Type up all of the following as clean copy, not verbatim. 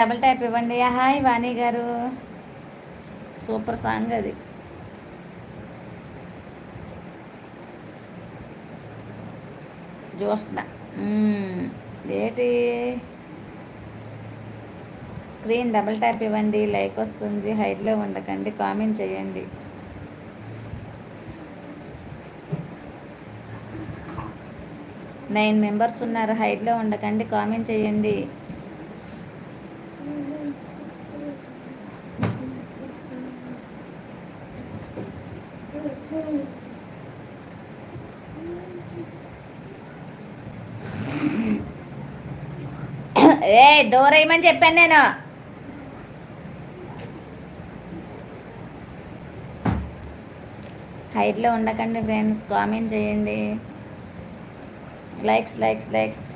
Double tap ఇవ్వండి. Hi వాణి గారు, super song అది. చూస్తున్నా. ఏంటి స్క్రీన్ డబుల్ ట్యాప్ ఇవ్వండి, లైక్ వస్తుంది. హైట్లో ఉండకండి, కామెంట్ చేయండి. నైన్ మెంబర్స్ ఉన్నారు, హైట్లో ఉండకండి, కామెంట్ చేయండి. ఏ డోర్ వేయమని చెప్పాను నేను. హైట్లో ఉండకండి ఫ్రెండ్స్, కామెంట్ చేయండి. Likes likes likes.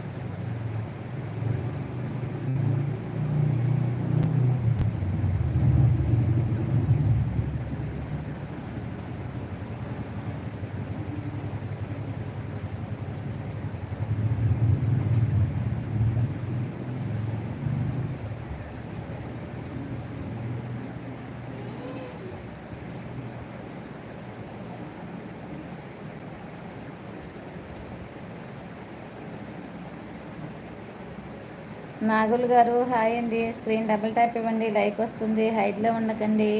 Nagul garu hi అండి. స్క్రీన్ డబుల్ ట్యాప్ ఇవ్వండి, లైక్ వస్తుంది. హైట్లో ఉండకండి.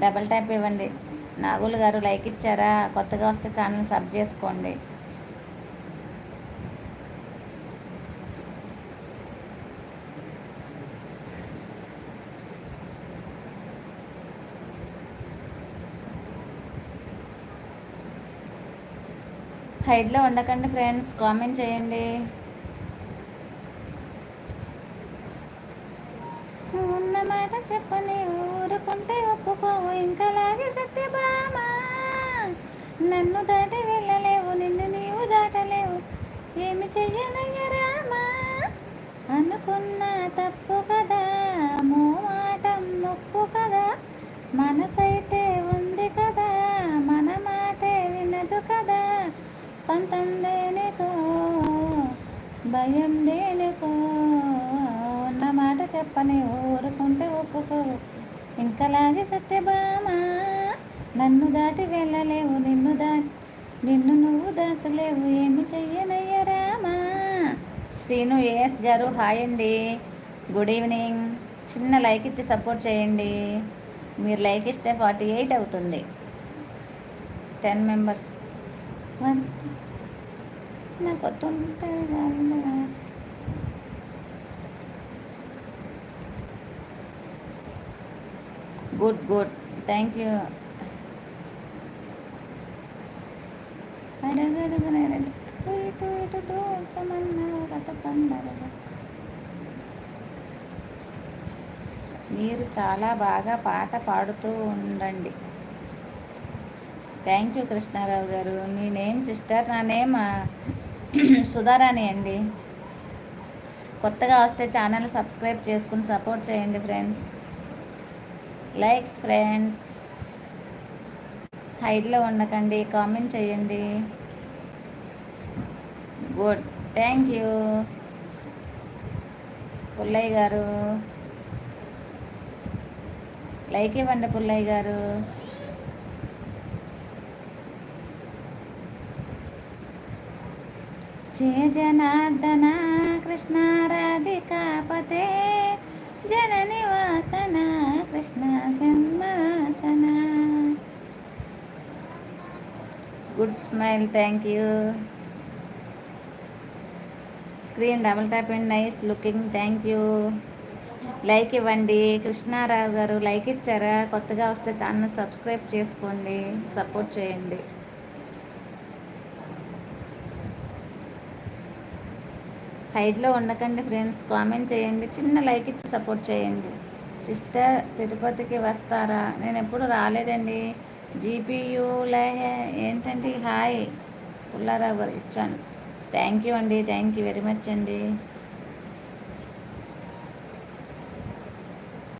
డబల్ ట్యాప్ ఇవ్వండి. నాగుల్ గారు లైక్ ఇచ్చారా? కొత్తగా వస్తే ఛానల్ సబ్ చేసుకోండి. హైడ్లో ఉండకండి ఫ్రెండ్స్, కామెంట్ చేయండి. ఉన్నమాట చెప్పని ఊరుకుంటే ఒప్పుకోవు, ఇంకలాగే సత్యభామ. నన్ను దాటి వెళ్ళలేవు, నిన్ను నీవు దాటలేవు, ఏమి చెయ్యనయ్య రామా. అనుకున్న తప్పు కదా, మోమాటం నొప్పు కదా, మనసైతే ఉంది కదా, మన మాటే వినదు కదా. పంతం దేనికో భయం దేనికో, ఉన్నమాట చెప్పని ఊరుకుంటే ఒప్పుకోవు, ఇంకలాగే సత్యభామ. నన్ను దాటి వెళ్ళలేవు, నిన్ను నువ్వు దాచలేవు, ఏమి చెయ్యనయ్య రామా. శ్రీను ఏఎస్ గారు హాయ్ అండి, గుడ్ ఈవినింగ్. చిన్న లైక్ ఇచ్చి సపోర్ట్ చేయండి. మీరు లైక్ ఇస్తే 48 అవుతుంది. 10 మెంబర్స్ నాకు గుడ్ గుడ్, థ్యాంక్ యూ. అడగడుగు మీరు చాలా బాగా పాట పాడుతూ ఉండండి. Thank you Krishnarao garu. మీ నేమ్ సిస్టర్, నా నేమ్ సుధారాణి అండి. కొత్తగా వస్తే ఛానల్ సబ్స్క్రైబ్ చేసుకుని సపోర్ట్ చేయండి ఫ్రెండ్స్. Likes friends. హైడ్లో ఉండకండి, కామెంట్ చేయండి. Good, thank you. పుల్లయ్య గారు లైక్ ఇవ్వండి. పుల్లయ్య గారు జయ జనార్దన కృష్ణ రాధికాపతే జన నివాసన కృష్ణ జన్మరాసన. Good smile, thank you. Screen double tap and nice looking, thank you. Like ఇవ్వండి. కృష్ణారావు గారు లైక్ ఇచ్చారా? కొత్తగా వస్తే ఛానల్ సబ్స్క్రైబ్ చేసుకోండి, సపోర్ట్ చేయండి. హైడ్లో ఉండకండి ఫ్రెండ్స్, కామెంట్ చేయండి. చిన్న లైక్ ఇచ్చి సపోర్ట్ చేయండి. సిస్టర్ తిరుపతికి వస్తారా? నేను ఎప్పుడు రాలేదండి. జీపీయూలే ఏంటండి? హాయ్ పుల్లారావు గారు ఇచ్చాను. థ్యాంక్ యూ అండి, థ్యాంక్ యూ వెరీ మచ్ అండి.